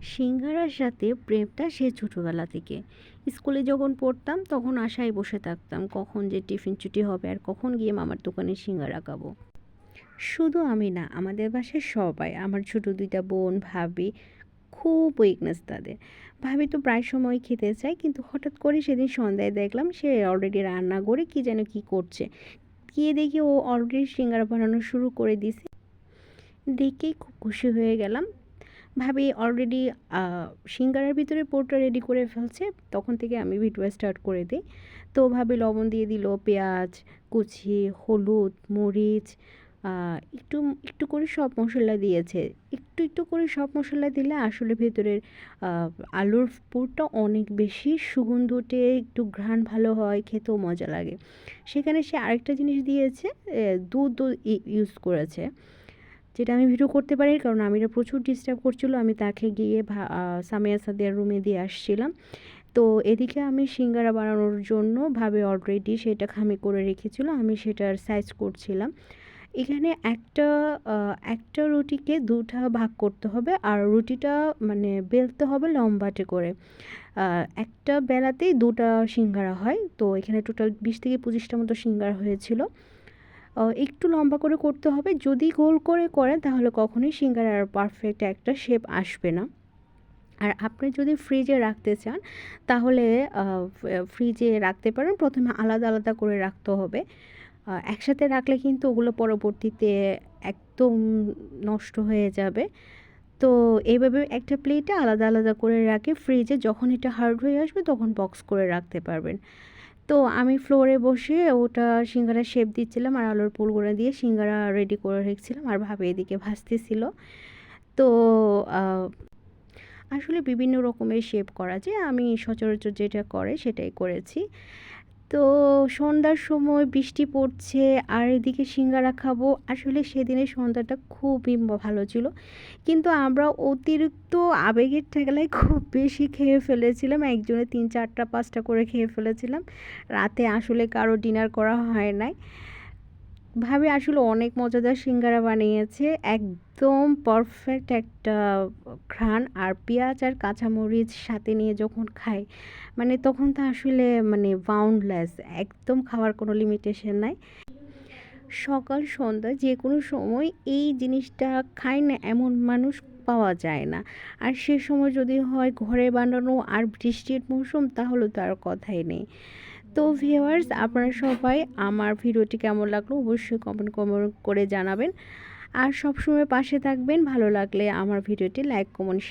সিঙ্গারার সাথে প্রেমটা সেই ছোটোবেলা থেকে। স্কুলে যখন পড়তাম তখন আশায় বসে থাকতাম কখন যে টিফিন ছুটি হবে আর কখন গিয়ে মামার দোকানে সিঙ্গারা খাবো। শুধু আমি না, আমাদের বাসায় সবাই, আমার ছোটো ২ টা বোন, ভাবি, খুব উইকনেস তাদের। ভাবি তো প্রায় সময় খেতে চায়, কিন্তু হঠাৎ করে সেদিন সন্ধ্যায় দেখলাম সে অলরেডি রান্না করে কি যেন কি করছে। গিয়ে দেখি ও অলরেডি সিঙ্গারা বানানো শুরু করে দিছে। দেখেই খুব খুশি হয়ে গেলাম। ভাবি অলরেডি সিঙ্গারার ভিতরে পুরটা রেডি করে ফেলছে। তখন থেকে আমি ভিডিও স্টার্ট করে দিই। তো ভাবি লবণ দিয়ে দিল, পেঁয়াজ কুচি, হলুদ, মরিচ, আ একটু, একটু করে সব মসলা দিয়েছে। একটু, একটু করে সব মসলা দিলে আসলে ভেতরের আ আলুর পুরটা অনেক বেশি সুগন্ধ ওঠে, একটু ঘ্রাণ ভালো হয়, খেতেও মজা লাগে। সেখানে সে আরেকটা জিনিস দিয়েছে, দুধও ইউজ করেছে। যেটা আমি ভিডিও করতে পারি কারণ আমিরা প্রচুর ডিস্টার্ব করছিল। আমি তাকে গিয়ে সামিয়া সাদিয়ার রুমে দিয়ে আসছিলাম। তো এদিকে আমি সিঙ্গারা বানানোর জন্য ভাবে অলরেডি সেটা খামি করে রেখেছিল। আমি সেটার সাইজ করছিলাম। এখানে একটা রুটিকে ২ টা ভাগ করতে হবে আর রুটিটা মানে বেলতে হবে লম্বাটে করে। একটা বেলাতেই ২ টা সিঙ্গারা হয়। তো এখানে টোটাল ২০ থেকে ২৫ টা মতো সিঙ্গারা হয়েছিল। একটু লম্বা করে করতে হবে। যদি গোল করে করেন তাহলে কখনোই সিঙ্গারার পারফেক্ট একটা শেপ আসবে না। আর আপনি যদি ফ্রিজে রাখতে চান তাহলে ফ্রিজে রাখতে পারেন। প্রথমে আলাদা, আলাদা করে রাখতে হবে। একসাথে রাখলে কিন্তু ওগুলো পরবর্তীতে একদম নষ্ট হয়ে যাবে। তো এইভাবে একটা প্লেটে আলাদা, আলাদা করে রাখে ফ্রিজে, যখন এটা হার্ড হয়ে আসবে তখন বক্স করে রাখতে পারবেন। তো আমি ফ্লোরে বসে ওটা সিঙ্গারার শেপ দিচ্ছিলাম আর আলুর পুরগুলো দিয়ে সিঙ্গারা রেডি করে রেখেছিলাম আর ভাবি এদিকে ভাজতেছিল। তো আ আসলে বিভিন্ন রকমের শেপ করা যায়। আমি সচরাচর যেটা করে সেটাই করেছি। তো সন্ধ্যার সময় বৃষ্টি পড়ছে আর এদিকে সিঙ্গারা খাবো। আসলে সেদিনের সন্ধ্যাটা খুবই ভালো ছিল। কিন্তু আমরা অতিরিক্ত আবেগের ঠেলায় খুব বেশি খেয়ে ফেলেছিলাম। একজনে ৩, ৪ টা ৫ টা করে খেয়ে ফেলেছিলাম। রাতে আসলে কারো ডিনার করা হয় নাই। ভাবি আসলে অনেক মজাদার সিঙ্গারা বানিয়েছে। একদম পারফেক্ট একটা ঘ্রাণ আর পেঁয়াজ আর কাঁচামরিচ সাথে নিয়ে যখন খাই, মানে তখন তো আসলে মানে বাউন্ডলেস, একদম খাওয়ার কোনো লিমিটেশন নাই। সকাল সন্ধ্যা যেকোনো সময় এই জিনিসটা খায় না এমন মানুষ পাওয়া যায় না। আর সে সময় যদি হয় ঘরে বানানো আর বৃষ্টির মৌসুম তাহলে তো আর কথাই নেই। তো ভিউয়ার্স, আপনারা সবাই আমার ভিডিওটি কেমন লাগলো অবশ্যই কমেন্ট করে জানাবেন। আর সবসময় পাশে থাকবেন। ভালো লাগলে আমার ভিডিওটি লাইক, কমেন্ট